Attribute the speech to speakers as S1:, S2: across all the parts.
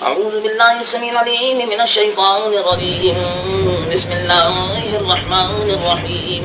S1: أعوذ بالله السميع العليم من الشيطان الرجيم. بسم الله الرحمن الرحيم.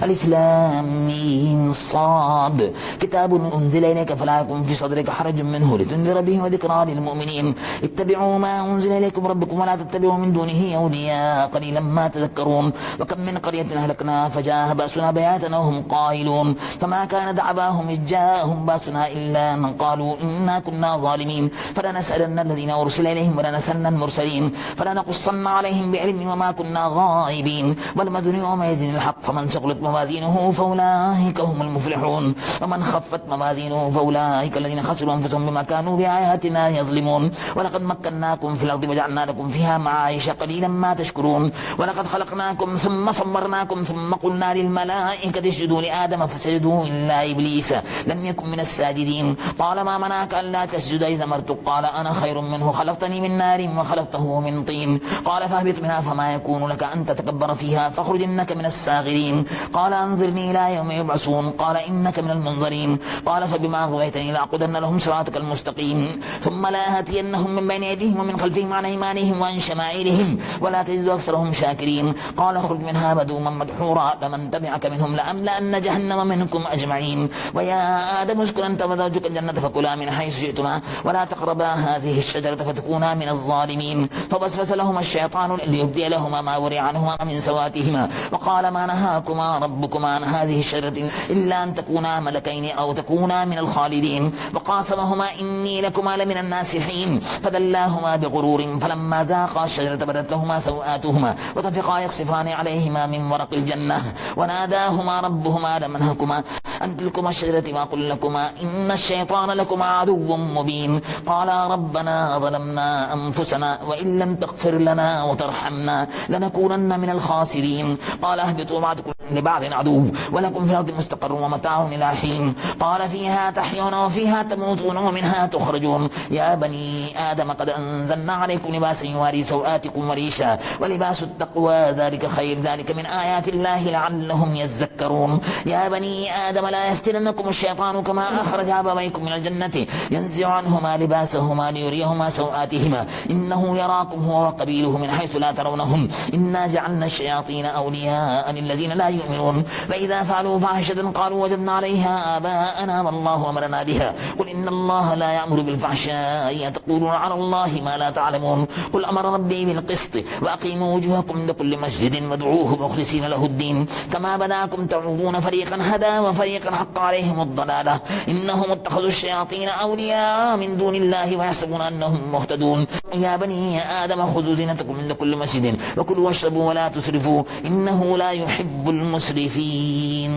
S1: ألف لام ميم صاد كتاب أنزل إليك فلا يكن في صدرك حرج منه لتنذر به وذكرى للمؤمنين. اتبعوا ما أنزل إليكم ربكم ولا تتبعوا من دونه أولياء قليلا ما تذكرون. وكم من قرية أهلكنا فجاءها بأسنا بياتا وهم قائلون فما كان دعواهم إذ جاءهم بأسنا إلا أن قالوا إنا كنا ظالمين. فلنسألن الذين أرسل إليهم ولنسألن المرسلين فلنقصن عليهم بعلم وما كنا غائبين. والوزن يومئذ الحق فمن ثقلت موازينه فأولئك هم المفلحون ومن خفت موازينه فأولئك الذين خسروا أنفسهم بما كانوا بآياتنا يظلمون. ولقد مكناكم في الأرض وجعلنا لكم فيها معايش قليلا ما تشكرون. ولقد خلقناكم ثم صورناكم ثم قلنا للملائكة اسجدوا لآدم فسجدوا إلا إبليس لم يكن من الساجدين. قال ما منعك ألا تسجد إذ أمرتك قال أنا خير منه خلقتني من نار وخلقته من طين. قال فاهبط منها فما يكون لك أن تتكبر فيها فاخرج إنك من الساغرين. قال أنظرني إلى يوم يبعثون قال إنك من المنظرين. قال فبما أغويتني لأقعدن لهم صراطك المستقيم ثم لآتينهم من بين أيديهم ومن خلفهم وعن أيمانهم وعن شمائلهم ولا تجد أكثرهم شاكرين. قال اخرج منها مذءوما مدحورا لمن تبعك منهم لأملأن جهنم منكم أجمعين. ويا آدم اسكن أنت وزوجك الجنة فكلا من حيث شئتما ولا تقربا هذه الشجرة فتكونا من الظالمين. فوسوس لهما الشيطان ليبدي لهما ما وري عنهما من سواتهما وقال ما نهاكما ربكما عن هذه الشجرة إلا أن تكونا ملكين أو تكونا من الخالدين. وقاسمهما إني لكما لمن الناصحين فدلاهما بغرور فلما ذاقا الشجرة بدت لهما سوآتهما وطفقا يخصفان عليهما من ورق الجنة وناداهما ربهما ألم أنهكما أن تلكما الشجرة ما قل لكما إن الشيطان لكما عدو مبين. قالا ربنا ظلمنا أنفسنا وإن لم تغفر لنا وترحمنا لنكونن من الخاسرين. قال اهبطوا بعضكم لبعض عدو ولكم في الأرض مستقر ومتاع إلى حين. قال فيها تحيون وفيها تموتون ومنها تخرجون. يا بني آدم قد أنزلنا عليكم لباسا يواري سوآتكم وريشا ولباس التقوى ذلك خير ذلك من آيات الله لعلهم يذكرون. يا بني آدم لا يفتننكم الشيطان كما أخرج أبويكم من الجنة ينزع عنهما لباسهما ليريهما سوآتهما إنه يراكم هو وقبيله من حيث لا ترونهم إنا جعلنا الشياطين أولياء للذين لا يؤمنون. فإذا فعلوا فاحشة قالوا وجدنا عليها آباءنا والله أمرنا بها قل إن الله لا يأمر بالفحشاء تقولون على الله ما لا تعلمون. قل أمر ربي بالقسط وأقيموا وجوهكم لكل مسجد وادعوه مخلصين له الدين كما بداكم تعودون فريقا هدى وفريقا حق عليهم الضلالة إنهم اتخذوا الشياطين أولياء من دون الله ويحسبون أنهم مهتدون. يا بني آدم خذوا زينتكم عند كل مسجد وكلوا واشربوا ولا تسرفوا إنه لا يحب المسرفين.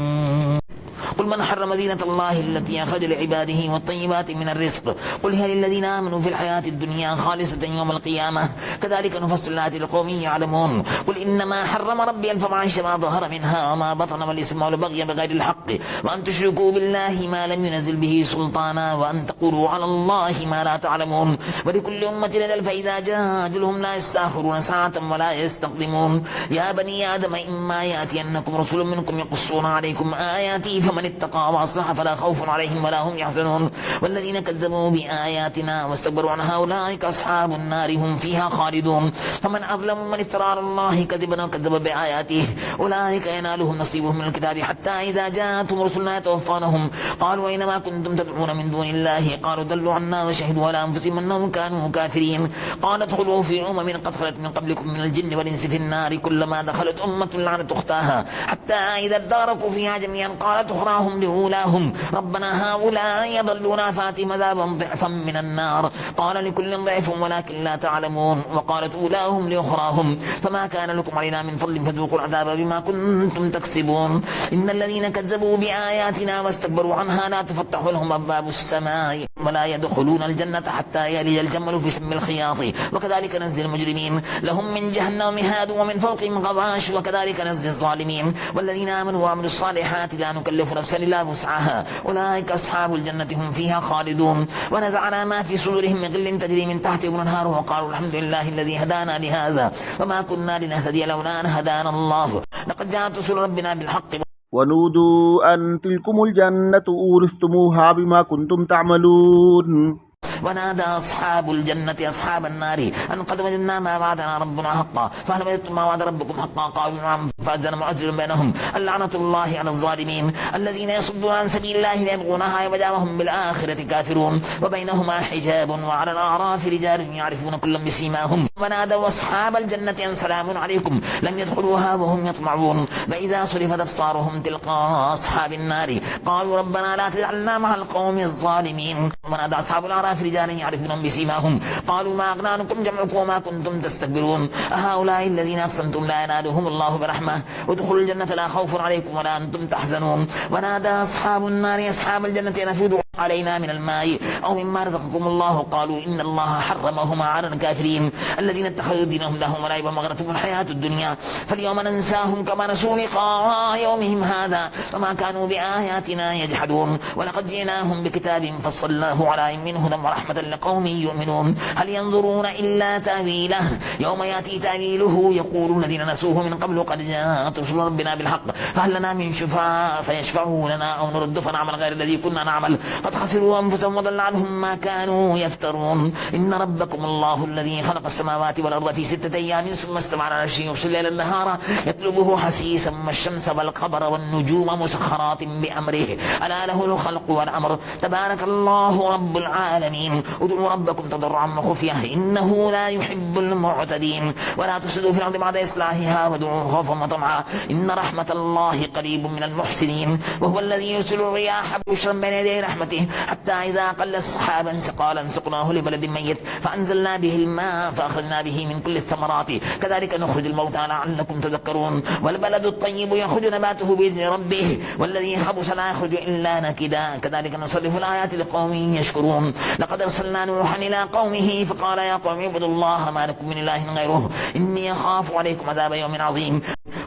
S1: قل من حرم زينة الله التي أخرج لعباده والطيبات من الرزق قل هي للذين آمنوا في الحياة الدنيا خالصة يوم القيامة كذلك نفصل الآيات لقوم يعلمون. قل إنما حرم ربي الفواحش ما ظهر منها وما بطن والإثم والبغي بغير الحق وأن تشركوا بالله ما لم ينزل به سلطانا وأن تقولوا على الله ما لا تعلمون. ولكل أمة أجل فإذا جاء أجلهم لا يستأخرون ساعة ولا يستقدمون. يا بني آدم إما يأتينكم رسل منكم يقصون عليكم آياتي فمن اتقى وأصلح فلا خوف عليهم ولا هم يحزنون. والذين كذبوا بآياتنا واستكبروا عنها أولئك أصحاب النار هم فيها خالدون. فمن أظلم من افترى على الله كذبا وكذب بآياته أولئك ينالهم نصيبهم من الكتاب حتى إذا جاءتهم رسلنا يتوفونهم قالوا أينما كنتم تدعون من دون الله قالوا ضلوا عنا وشهدوا على أنفسهم أنهم كانوا كافرين. قال ادخلوا في أمم قد خلت من قبلكم من الجن والإنس في النار كلما دخلت أمة لعنت أختها حتى إذا اداركوا فيها جميعا قالت أخراهم لأولاهم ربنا هؤلاء يضلونا فاتهم عذابا ضعفا من النار قال لكل ضعف ولكن لا تعلمون. وقالت أولاهم لأخراهم فما كان لكم علينا من فضل فذوقوا العذاب بما كنتم تكسبون. إن الذين كذبوا بآياتنا واستكبروا عنها لا تفتح لهم أبواب السماء ولا يدخلون الجنة حتى يلج الجمل في سم الخياط وكذلك نجزي المجرمين. لهم من جهنم مهاد ومن فوقهم غواش وكذلك نجزي الظالمين. والذين آمنوا وعملوا الصالحات لا نكلف نفسا إلا وسعها أولئك أصحاب الجنة هم فيها خالدون. ونزعنا ما في صدورهم من غل تجري من تحتهم الأنهار وقالوا الحمد لله الذي هدانا لهذا وما كنا لنهتدي لولا أن هدانا الله لقد جاءت رسل ربنا بالحق
S2: ونودوا أن تلكم الجنة أورثتموها بما كنتم تعملون.
S1: ونادى أصحاب الجنة أصحاب النار أن قد وجدنا ما وعدنا ربنا حقا فهل وجدتم ما وعد ربكم حقا قالوا نعم فأذن مؤذن بينهم اللعنة الله على الظالمين الذين يصدون عن سبيل الله يبغونها عوجا وهم بالآخرة كافرون وبينهما حجاب وعلى الأعراف رجال يعرفون كلا بسيماهم ونادوا أصحاب الجنة أن سلام عليكم لم يدخلوها وهم يطمعون وإذا صرفت أبصارهم تلقاء أصحاب النار قالوا ربنا لا تجعلنا مع القوم الظالمين ونادى أصحاب الأعراف رجالا يعرفون بسيماهم قالوا ما أغنى عنكم جمعكم وما كنتم تستكبرون أهؤلاء الذين أقسمتم لا ينالهم الله برحمة ادخلوا الجنة لا خوف عليكم ولا أنتم تحزنون ونادى أصحاب النار أصحاب الجنة أن أفيضوا علينا من الماء أو مما رزقكم الله قالوا إن الله حرمهما على الكافرين الذين اتخذوا دينهم لهم ولعبا وغرتهم الحياة الدنيا فاليوم ننساهم كما نسوا لقاء يومهم هذا وما كانوا بآياتنا يجحدون ولقد جئناهم بكتاب فصلناه على علم هدى ورحمة لقوم يؤمنون هل ينظرون إلا تأويله يوم يأتي تأويله يقول الذين نسوه من قبل قد جاءت رسل ربنا بالحق فهل لنا من شفاء فيشفعوا لنا أو نرد فنعمل غير الذي كنا نعمل قد خسروا أنفسهم وضل عنهم ما كانوا يفترون إن ربكم الله الذي خلق السماوات والأرض في 6 أيام ثم استوى على عرشه يغشي الليل النهار يطلبه حسيسا والشمس والقمر والنجوم مسخرات بأمره ألا له الخلق والأمر تبارك الله رب العالمين ادعوا ربكم تضرعا وخفية إنه لا يحب المعتدين ولا تفسدوا في الأرض بعد إصلاحها وادعوه خوفا وطمعا إن رحمة الله قريب من المحسنين وهو الذي يرسل الرياح بشرا بين يدي رحمته حتى إذا قل السحابا ثقالا سقناه لبلد ميت فأنزلنا به الماء فأخرجنا به من كل الثمرات كذلك نخرج الموتى لعلكم تذكرون والبلد الطيب يخرج نباته بإذن ربه والذي خبث لا يخرج إلا نكدا كذلك نصرف الآيات لقوم يشكرون لقد أرسلنا نوحا إلى قومه فقال يا قوم اعبدوا الله ما لكم من إله غيره إني أخاف عليكم عذاب يوم عظيم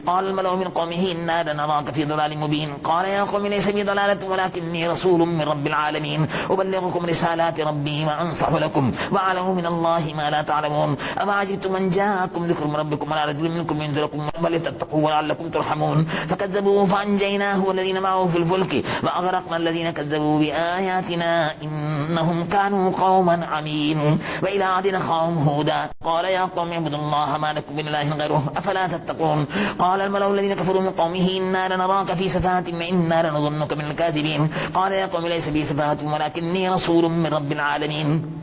S1: قال الملأ من قومه إنا لنراك في ضلال مبين قال يا قوم ليس بي ضلالة ولكني رسول من رب العالمين أبلغكم رسالات ربي وأنصح لكم وأعلم من الله ما لا تعلمون أما عجبتم من جاءكم ذكر من ربكم على رجل منكم ينذركم ولتتقوا ولعلكم ترحمون فكذبوه فأنجيناه والذين معه في الفلك وأغرقنا الذين كذبوا بآياتنا إنهم كانوا قوما عمين وإلى عاد أخاهم هودا قال يا قوم اعبدوا الله ما لكم من إله غيره أفلا تتقون قال الملأ الذين كفروا من قومه إنا لنراك في سفاهة وإنا لنظنك من الكاذبين قال يا قوم ليس بي سفاهة ولكني رسول من رب العالمين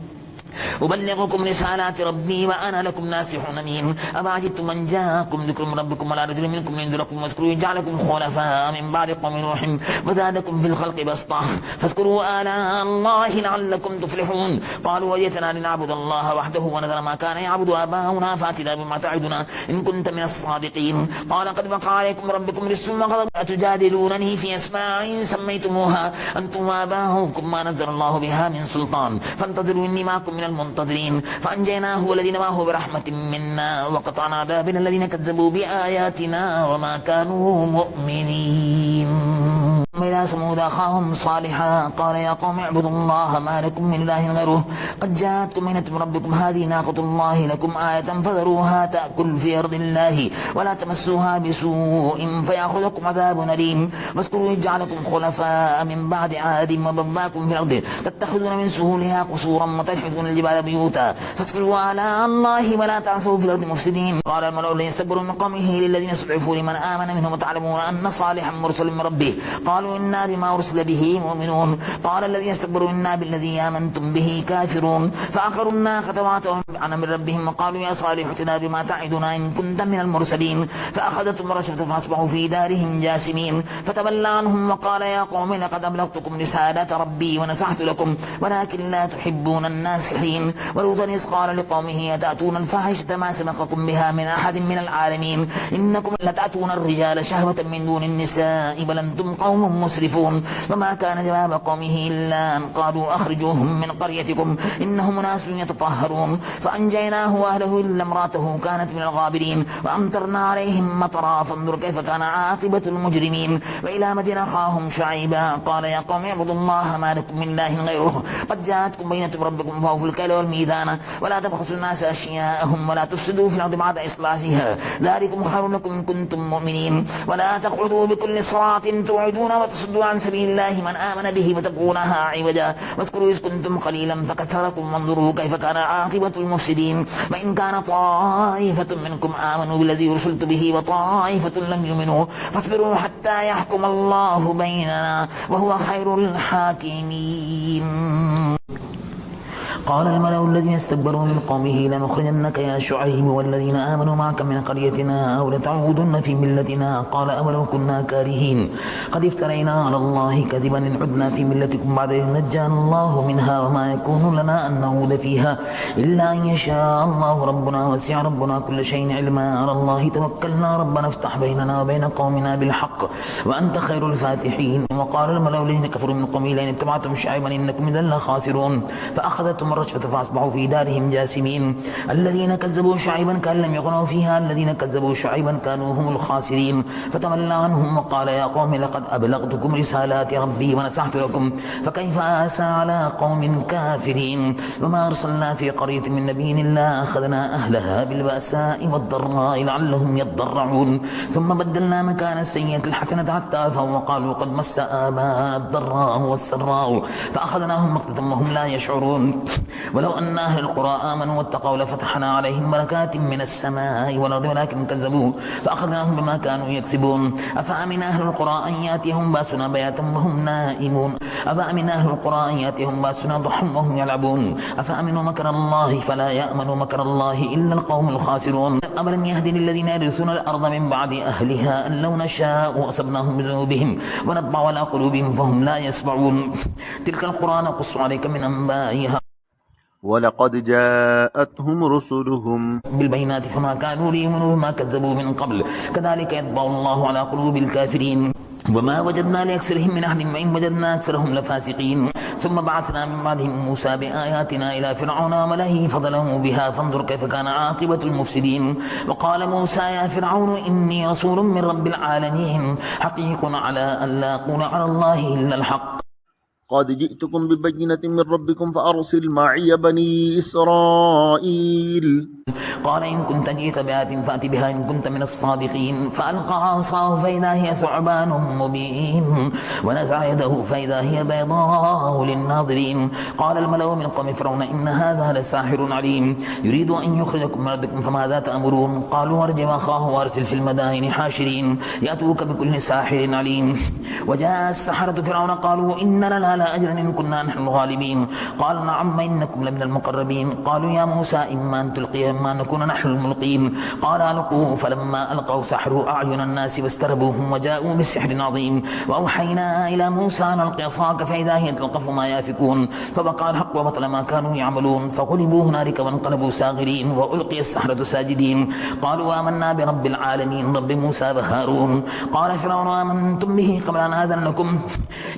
S1: أبلغكم رسالات ربي وأنا لكم ناصح أمين أما عجبتم من جاءكم ذكر من ربكم على رجل منكم ينذركم واذكروا جعلكم خلفاء من بعد قوم نوح وزادكم في الخلق بسطة فاذكروا آلاء الله لعلكم تفلحون قالوا وجئتنا لنعبد الله وحده ونذر ما كان يعبد آباؤنا فأتنا بما تعدنا إن كنت من الصادقين قال قد وقع عليكم ربكم رجس وغضب أتجادلونني في أسماء سميتموها أنتم وآباؤكم ما نزل الله بها من سلطان فانتظروا إني معكم من المنتظرين فأنجيناه والذين معه برحمة منا وقطعنا دابر الذين كذبوا بآياتنا وما كانوا مؤمنين إلى ثمود أخاهم صالحا قال يا قوم اعبدوا الله ما لكم من إله غيره قد جاءتكم بينة من ربكم هذه ناقة الله لكم آية فذروها تأكل في أرض الله ولا تمسوها بسوء فيأخذكم عذاب أليم واذكروا إذ جعلكم خلفاء من بعد عاد وبواكم في الأرض تتخذون من سهولها قصورا وتنحتون الجبال بيوتا فاصبروا آلاء الله ولا تعصوا في الأرض مفسدين قال الملأ الذين استكبروا من قومه للذين استضعفوا لمن آمن منهم وتعلمون أن صالحا مرسل من ربه قالوا إنا بما أرسل به مؤمنون قال الذين استكبروا إنا بالذي آمنتم به كافرون فعقروا الناقة وعتوا عن من ربهم وقالوا يا صالح ائتنا بما تعدنا إن كنت من المرسلين فأخذتهم الرجفة فأصبحوا في دارهم جاثمين فتولى عنهم وقال يا قوم لقد أبلغتكم رسالات ربي ونصحت لكم ولكن لا تحبون الناصحين ولوطا إذ قال لقومه أتأتون الفاحشة ما سبقكم بها من أحد من العالمين إنكم لتأتون الرجال شهوة من دون النساء بل أنتم قوم مسرفون وما كان جواب قومه إلا أن قالوا أخرجوهم من قريتكم إنهم ناس يتطهرون فأنجيناه وأهله إلا امرأته كانت من الغابرين وأمطرنا عليهم مطرا فانظر كيف كان عاقبة المجرمين وإلى مدين أخاهم شعيبا قال يا قوم اعبدوا الله ما لكم من إله غيره قد جاءتكم بينة ربكم فأوفوا الكيل والميزان ولا تبخسوا الناس أشياءهم ولا تفسدوا في الأرض بعد إصلاحها ذلكم خير لكم إن كنتم مؤمنين ولا تقعدوا بكل صراط توعدون وتصدوا عن سبيل الله من آمن به وتبغونها عوجا واذكروا إذ كنتم قليلا فكثركم وانظروا كيف كان عاقبة المفسدين وإن كان طائفة منكم آمنوا بالذي أرسلت به وطائفة لم يؤمنوا فاصبروا حتى يحكم الله بيننا وهو خير الحاكمين. قال الملأ الذين استكبروا من قومه لنخرجنك يا شعيب والذين آمنوا معك من قريتنا أو لتعودن في ملتنا قال أولو كنا كارهين قد افترينا على الله كذبا إن عدنا في ملتكم بعد إذ نجانا الله منها وما يكون لنا أن نعود فيها إلا أن يشاء الله ربنا وسع ربنا كل شيء علما على الله توكلنا ربنا افتح بيننا وبين قومنا بالحق وأنت خير الفاتحين. وقال الملأ الذين كفروا من قومه لئن اتبعتم شعيبا إنكم إذا لخاسرون فأخذتهم الرجفة فأصبحوا في دارهم جاثمين. الذين كذبوا شعيبا كأن لم يغنوا فيها الذين كذبوا شعيبا كانوا هم الخاسرين فتولى عنهم وقال يا قوم لقد أبلغتكم رسالات ربي ونصحت لكم فكيف آسى على قوم كافرين. وما أرسلنا في قرية من نبي إلا أخذنا أهلها بالبأساء والضراء لعلهم يضرعون ثم بدلنا مكان السيئة الحسنة حتى عفوا وقالوا قد مس آباءنا الضراء والسراء فأخذناهم بغتة وهم لا يشعرون. ولو أن أهل القرى آمنوا واتقوا لفتحنا عليهم بركات من السماء والأرض ولكن كذبوا فأخذناهم بما كانوا يكسبون. أفأمن أهل القرى أن يأتيهم بأسنا بياتا وهم نائمون أفأمن أهل القرى أن يأتيهم بأسنا ضحى وهم يلعبون أفأمنوا مكر الله فلا يأمن مكر الله إلا القوم الخاسرون. أولم يهد للذين يرثون الأرض من بعد أهلها أن لو نشاء أصبناهم بذنوبهم ونطبع على قلوبهم فهم لا يسمعون. تلك القرى نقص عليك من أنبائها
S2: ولقد جاءتهم رسلهم
S1: بالبينات فما كانوا ليؤمنوا بما كذبوا من قبل كذلك يطبع الله على قلوب الكافرين. وما وجدنا لأكثرهم من أحد وإن وجدنا أكثرهم لفاسقين. ثم بعثنا من بعدهم موسى بآياتنا إلى فرعون وملئه فظلموا بها فانظر كيف كان عاقبة المفسدين. وقال موسى يا فرعون إني رسول من رب العالمين حقيق على أن لا أقول على الله إلا الحق
S2: قد جئتكم ببينة من ربكم فأرسل معي بني إسرائيل.
S1: قال إن كنت جئت بآية فأت بها إن كنت من الصادقين. فألقى عصاه فإذا هي ثعبان مبين ونزع يده فإذا هي بيضاء للناظرين. قال الملأ من قوم فرعون إن هذا لساحر عليم يريد أن يخرجكم من أرضكم فماذا تأمرون. قالوا ارجم أخاه وأرسل في المدائن حاشرين يأتوك بكل ساحر عليم. وجاء السحرة فرعون قالوا إن لنا أجرا إن كنا نحن الغالبين. قال نعم إنكم لمن المقربين. قالوا يا موسى إما أن تلقي إما أن نكون نحن الملقين. قال ألقوا فلما ألقوا سحروا أعين الناس واسترهبوهم وجاءوا بسحر عظيم. وأوحينا إلى موسى أن ألق عصاك فإذا هي تلقف ما يافكون فوقع الحق وبطل ما كانوا يعملون فغلبوا هنالك وانقلبوا ساغرين وألقي السحرة ساجدين. قالوا آمنا برب العالمين رب موسى وهارون. قال فرعون آمنتم به قبل أن آذن لكم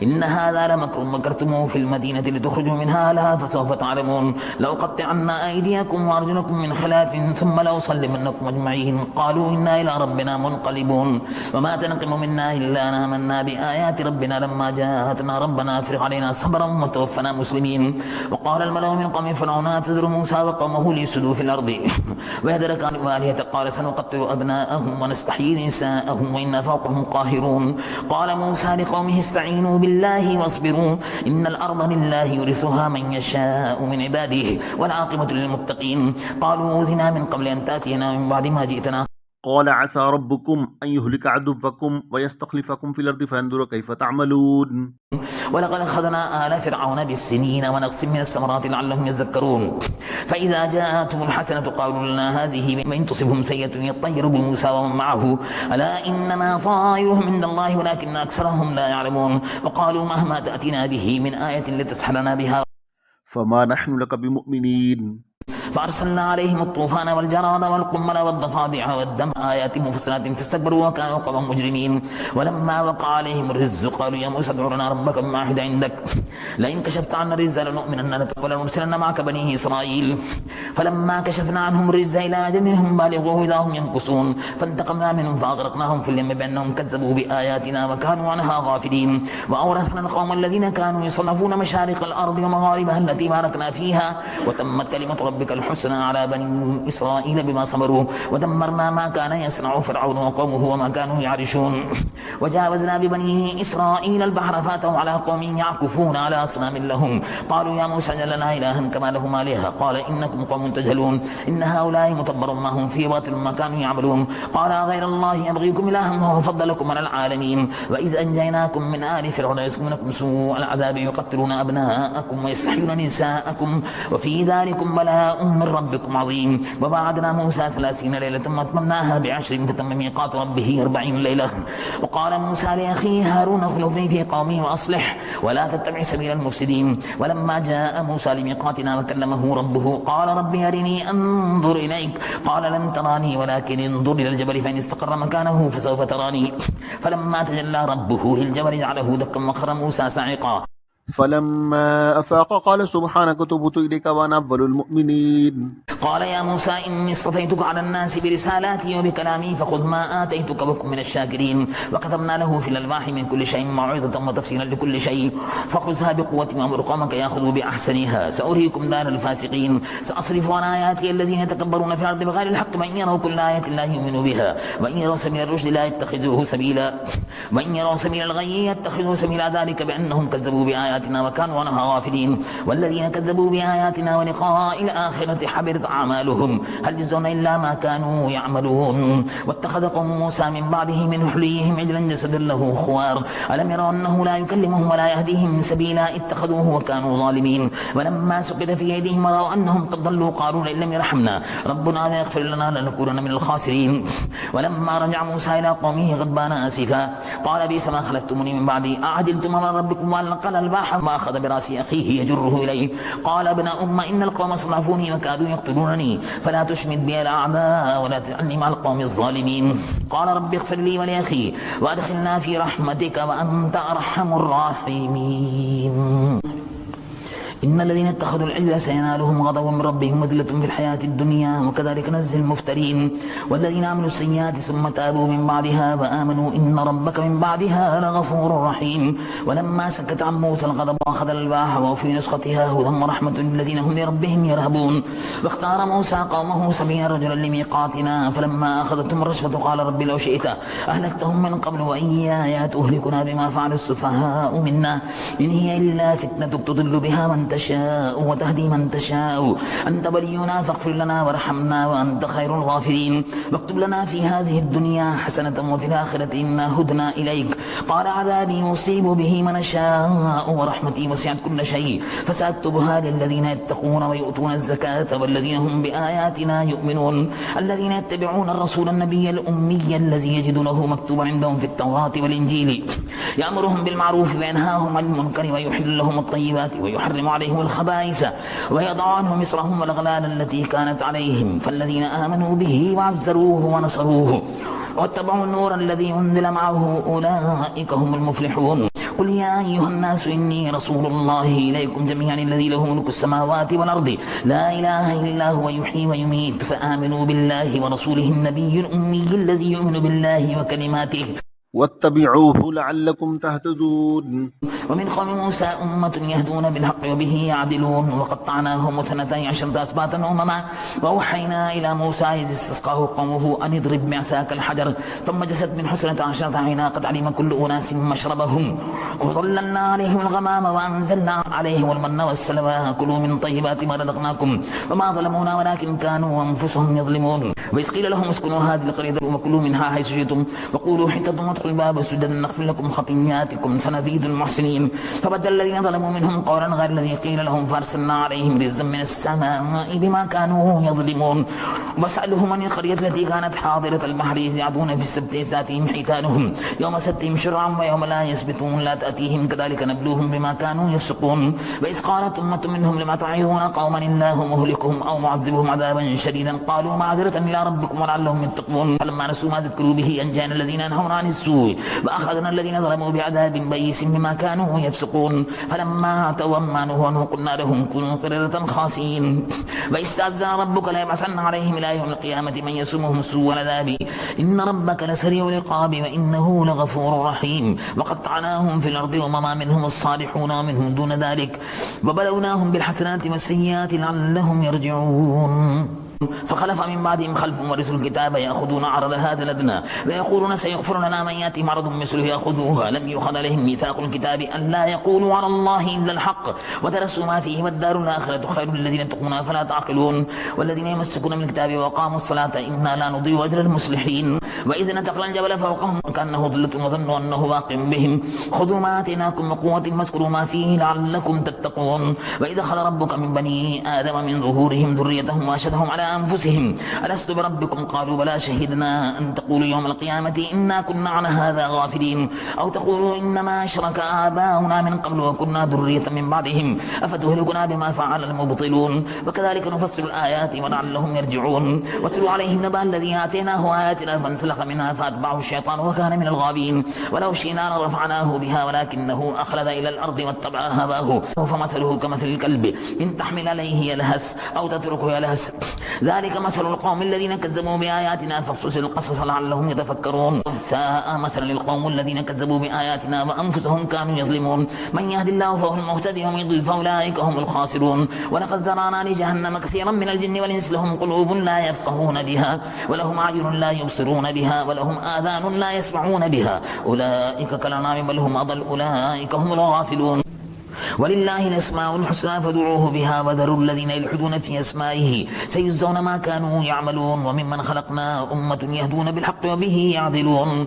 S1: إن هذا لمكر مكرتموه في المدينة لتخرجوا منها أهلها فسوف تعلمون. لأقطعن أيديكم وأرجلكم من خلاف ثم لأصلبنكم أجمعين. قالوا إنا إلى ربنا منقلبون. وما تنقم منا إلا أن آمنا بآيات ربنا لما جاءتنا ربنا أفرغ علينا صبرا وتوفنا مسلمين. وقال الملأ من قوم فرعون أتذر موسى وقومه ليفسدوا في الأرض ويذرك عن آلهتك قال سنقتل أبناءهم ونستحيي نساءهم وإنا فوقهم قاهرون. قال موسى لقومه استعينوا بالله واصبروا إن الأرض لله يورثها من يشاء من عباده والعاقبة للمتقين. قالوا أوذنا من قبل أن تأتينا من بعد ما جئتنا.
S2: قال عسى ربكم أن يهلك عدوكم ويستخلفكم في الأرض فينظر كيف تعملون.
S1: ولقد أخذنا آل فرعون بالسنين ونقص من الثمرات لعلهم يذكرون. فإذا جاءتهم الحسنة قالوا لنا هذه وإن تصبهم سيئة يطيروا بموسى ومن معه ألا إنما طائرهم عند الله ولكن أكثرهم لا يعلمون. وقالوا مهما تأتينا به من آية لتسحرنا بها
S2: فما نحن لك بمؤمنين.
S1: فأرسلنا عليهم الطوفان والجراد والقمل والضفادع والدم آيات مفصلات فاستكبروا وكانوا قوما مجرمين. ولما وقع عليهم الرجز قالوا يا موسى ادع لنا ربك بما عهد عندك لئن كشفت عنا الرجز لنؤمنن لك ولنرسلن معك بني إسرائيل. فلما كشفنا عنهم الرجز إلى أجل هم بالغوه إذا هم ينكثون فانتقمنا منهم فأغرقناهم في اليم بأنهم كذبوا بآياتنا وكانوا عنها غافلين. وأورثنا القوم الذين كانوا يصرفون مشارق الأرض ومغاربها التي باركنا فيها وتمت كلمة ربك الحسنى على بني إسرائيل بما صبروا ودمرنا ما كان يصنع فرعون وقومه وما كانوا يعرشون وجاوزنا ببني إسرائيل البحر فاتوا على قوم يعكفون على أصنام لهم قالوا يا موسى اجعل لنا إلها كما لهم آلهة قال إنكم قوم تجهلون إن هؤلاء متبر ما هم فيه باطل ما كانوا يعملون قال غير الله يبغيكم إلها وهو فضلكم على العالمين وإذ أنجيناكم من آل فرعون يسكنكم سوء العذاب يقتلون أبناءكم ويستحيون نساءكم وفي ذلكم بلاء من ربكم عظيم ووعدنا موسى 30 ليلة وأتممناها ب10 فتم ميقات ربه 40 ليلة وقال موسى لأخيه هارون اخلفني في قومي وأصلح ولا تتبع سبيل المفسدين ولما جاء موسى لميقاتنا وكلمه ربه قال ربي أرني أنظر إليك قال لن تراني ولكن انظر إلى الجبل فإن استقر مكانه فسوف تراني فلما تجلى ربه للجبل جعله دكا وخر موسى صعقا
S2: فلما أفاق قال سبحانك تبت إليك وأنا أول المؤمنين
S1: قال يا موسى إني اصطفيتك على الناس برسالاتي وبكلامي فخذ ما آتيتك وكن من الشاكرين وكتبنا له في الألواح من كل شيء موعظة وتفصيلا لكل شيء فخذها بقوة وأمر قومك يأخذوا بأحسنها سأريكم دار الفاسقين سأصرف عن آياتي الذين يتكبرون في الأرض بغير الحق وإن يروا كل آية لا يؤمنوا بها وإن يروا سبيل الرشد لا يتخذوه سبيلا وإن يروا سبيل الغي يتخذوه سبيلا ذلك بأنهم كذبوا بآياتنا وكانوا عنها غافلين والذين كذبوا بآياتنا ولقاء الآخرة حبطت أعمالهم هل يجزون إلا ما كانوا يعملون واتخذ قوم موسى من بعده من حليهم عجلا جسدا له خوار ألم يروا أنه لا يكلمهم ولا يهديهم سبيلا اتخذوه وكانوا ظالمين ولما سقط في أيديهم ورأوا أنهم قد ضلوا قالوا لئن لم يرحمنا ربنا ويغفر لنا لنكونن من الخاسرين ولما رجع موسى إلى قومه غضبان آسفا قال بئس ما خلفتموني من بعدي أعجلتم أمر ربكم وألقى الألواح وأخذ برأس أخيه يجره إليه قال ابن أم إن القوم صرفوني وكادوا يقتلونني فلا تشمت بي الأعداء ولا تجعلني مع القوم الظالمين قال رب اغفر لي ولأخي وأدخلنا في رحمتك وأنت أرحم الراحمين إن الذين اتخذوا العجل سينالهم غضب من ربهم وذلة في الحياة الدنيا وكذلك نجزي المفترين والذين عملوا السيئات ثم تابوا من بعدها وآمنوا إن ربك من بعدها لغفور رحيم ولما سكت عن موسى الغضب أخذ الألواح وفي نسختها هدى ورحمة للذين هم لربهم يرهبون واختار موسى قومه 70 رجلا لميقاتنا فلما أخذتهم الرجفة قال رب لو شئت أهلكتهم من قبل وإياي تهلكنا بما فعل السفهاء منا إن هي إلا فتنتك تضل بها من تشاء وتهدي من تشاء أنت ولينا فاغفر لنا وارحمنا وأنت خير الغافرين واكتب لنا في هذه الدنيا حسنة وفي الآخرة إنا هدنا إليك قال عذابي يصيب به من شاء ورحمتي وسعت كل شيء فسأكتبها للذين يتقون ويؤتون الزكاة والذين هم بآياتنا يؤمنون الذين يتبعون الرسول النبي الأمي الذي يجدونه مكتوبا عندهم في التوراة والإنجيل يأمرهم بالمعروف وينهاهم عن المنكر ويحل لهم الطيبات ويحرم عليهم الخبائث ويضع عنهم إصرهم والأغلال التي كانت عليهم فالذين آمنوا به وعزروه ونصروه واتبعوا النور الذي أنزل معه أولئك هم المفلحون قل يا أيها الناس إني رسول الله إليكم جميعا الذي له ملك السماوات والأرض لا إله إلا هو يحيي ويميت فآمنوا بالله ورسوله النبي الأمي الذي يؤمن بالله وكلماته
S2: واتبعوه لعلكم تهتدون
S1: ومن قوم موسى أمة يهدون بالحق وبه يعدلون وقطعناهم 12 أسباطا أمما وأوحينا إلى موسى إذ استسقاه قومه أن اضرب بعصاك الحجر ثم جست من 12 عينا قد علم كل أناس مشربهم وظللنا عليهم الغمام وأنزلنا عليهم المن والسلوى كلوا من طيبات ما رزقناكم وما ظلمونا ولكن كانوا أنفسهم يظلمون وإذ قيل لهم اسكنوا هذه القرية وكلوا منها حيث شئتم وقولوا حتة وادخلوا الباب سجدا نغفر لكم خطيئاتكم سنزيد المحسنين فبدل الذين ظلموا منهم قولا غير الذي قيل لهم فارسلنا عليهم رجزا من السماء بما كانوا يظلمون واسألهم عن القرية التي كانت حاضرة البحر إذ يعدون في السبت تأتيهم حيتانهم يوم سبتهم شرعا ويوم لا يسبتون لا تأتيهم كذلك نبلوهم بما كانوا يفسقون وإذ قالت أمة منهم لما تعظون قوما الله مهلكهم أو معذبهم عذابا شديدا قالوا معذرة إلى ربكم ولعلهم يتقون فلما نسوا ما ذكروا به أنجينا الذين ينهون عن السوء السوء وأخذنا الذين ظلموا بعذاب بئيس بما كانوا يفسقون فلما أتوا عما نهوا عنه قلنا لهم كونوا قردة خاسئين وإستعزى ربك ليبعثن عليهم إلى يوم القيامة من يسومهم سوء العذاب إن ربك لسريع العقاب وإنه لغفور رحيم وقطعناهم في الأرض وما منهم الصالحون ومنهم دون ذلك وبلوناهم بالحسنات والسيئات لعلهم يرجعون فخلف من بعدهم خلف ورثوا الكتاب يأخذون عرض هذا الأدنى ويقولون سيغفر لنا من يأتي مرض مثله يأخذوها لم يؤخذ عليهم ميثاق الكتاب أن لا يقولوا على الله إلا الحق ودرسوا ما فيه والدار الآخرة خير للذين اتقون فلا تعقلون والذين يمسكون من الكتاب وأقاموا الصلاة إنا لا نضيع أجر المصلحين وإذا نتقل الجبل فوقهم كأنه ظلة وظنوا أنه واقع بهم خذوا ما آتيناكم بقوة واذكروا ما فيه لعلكم تتقون وإذا أخذ ربك من بني آدم من ظهورهم ذريتهم وأشهدهم على أنفسهم ألست بربكم قالوا بلى شهدنا أن تقولوا يوم القيامة إنا كنا عن هذا غافلين أو تقولوا إنما أشرك آباؤنا من قبل وكنا ذرية من بعدهم أفتهلكنا بما فعل المبطلون وكذلك نفصل الآيات ولعلهم يرجعون واتل عليهم نبأ الذي آتيناه آياتنا فانسلخ منها فأتبعه الشيطان وكان من الغاوين ولو شئنا لرفعناه بها ولكنه أخلد إلى الأرض واتبع هواه فمثله كمثل الكلب إن تحمل عليه يلهث أو تتركه يلهث ذلك مثل القوم الذين كذبوا بآياتنا فاقصص القصص لعلهم يتفكرون ساء مثلا للقوم الذين كذبوا بآياتنا وأنفسهم كانوا يظلمون من يهد الله فهو المهتدي ومن يضلل فأولئك هم الخاسرون ولقد ذرأنا لجهنم كثيرا من الجن والإنس لهم قلوب لا يفقهون بها ولهم أعين لا يبصرون بها ولهم آذان لا يسمعون بها أولئك كالأنعام بل هم أضل أولئك هم الغافلون ولله الأسماء الحسنى فادعوه بها وذروا الذين يلحدون في أسمائه سيجزون ما كانوا يعملون وممن خلقنا أمة يهدون بالحق وبه يعدلون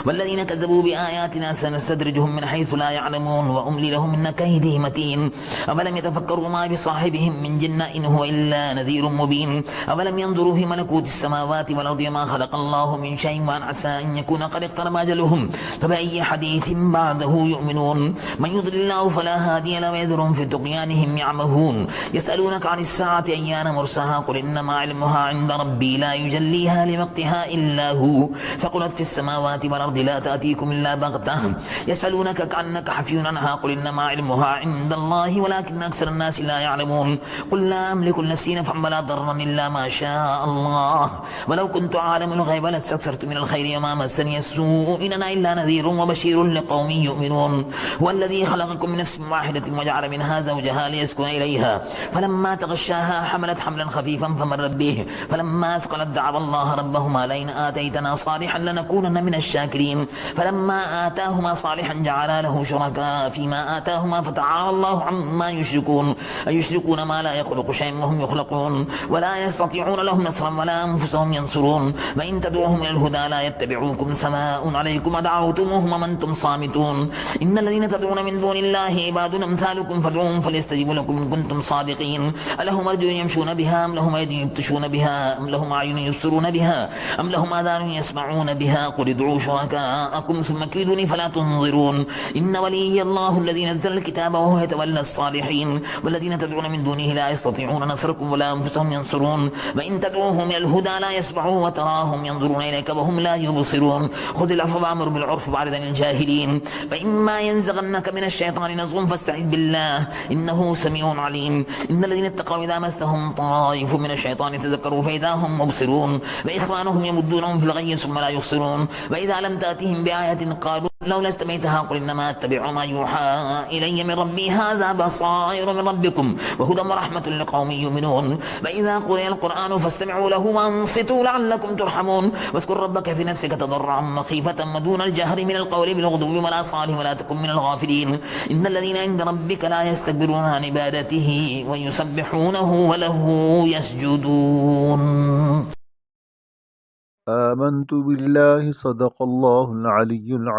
S1: والذين كذبوا بآياتنا سنستدرجهم من حيث لا يعلمون وأملي لهم إن كيدي متين أولم يتفكروا ما بصاحبهم من جنة إن هو إلا نذير مبين أولم ينظروا في ملكوت السماوات والأرض ما خلق الله من شيء وأن عسى أن يكون قد اقترب أجلهم فبأي حديث بعده يؤمنون من يضلل الله فلا هادي له ويذرهم في طغيانهم يعمهون يسألونك عن الساعة أيان مرساها قل إنما علمها عند ربي لا يجليها لوقتها إلا هو فقلت في السماوات والأرض لا تأتيكم إلا بغتة يسألونك كأنك حفي عنها قل إنما علمها عند الله ولكن أكثر الناس لا يعلمون قل لا أملك لنفسي نفعا ولا ضرا إلا ما شاء الله ولو كنت أعلم الغيب لاستكثرت من الخير وما مسني السوء إن أنا إلا نذير وبشير لقوم يؤمنون هو الذي خلقكم من نفس واحدة وجعل منها زوجها ليسكن إليها فلما تغشاها حملت حملا خفيفا فمرت به فلما أثقلت دعوا الله ربهما لئن آتيتنا صالحا لنكونن من الشاكرين فلما آتاهما صالحا جعلا له شركاء فيما آتاهما فتعالى الله عما يشركون أيشركون ما لا يخلق شيئا وهم يخلقون ولا يستطيعون لهم نصرا ولا أنفسهم ينصرون وإن تدعوهم إلى الهدى لا يتبعوكم سواء عليكم أدعوتموهم ومن أنتم صامتون إن الذين تدعون من دون الله عباد أمثالكم فادعوهم فليستجيبوا لكم إن كنتم صادقين ألهم أرجل يمشون بها أم لهم أيدي يبطشون بها أم لهم أعين يبصرون بها أم لهم آذان يسمعون بها قل ادعوا شركاءكم ثم كيدوني فلا تنظرون إن ولي الله الذي نزل الكتاب وهو يتولى الصالحين والذين تدعون من دونه لا يستطيعون نصركم ولا أنفسهم ينصرون وإن تدعوهم إلى الهدى لا يسمعون وتراهم ينظرون إليك وهم لا يبصرون خذ العفو وأمر بالعرف وأعرض عن الجاهلين فإما ينزغنك من الشيطان نزغ فاستعذ بالله إنه سميع عليم إن الذين اتقوا إذا مسهم طائف من الشيطان تذكروا فإذا هم مبصرون وإخوانهم يمدونهم في الغي ثم لا يبصرون وإذا لم تأتهم بآية قالوا لولا استمعتها قل إنما أتبع ما يوحى إلي من ربي هذا بصائر من ربكم وهدى ورحمة لقوم يؤمنون وإذا قرئ القرآن فاستمعوا له وانصتوا لعلكم ترحمون واذكر ربك في نفسك تضرعا وخيفة ودون الجهر من القول بالغدو والآصال ولا تكن من الغافلين إن الذين عند ربك لا يستكبرون عن عبادته ويسبحونه وله يسجدون
S2: آمنت بالله صدق الله العلي العظيم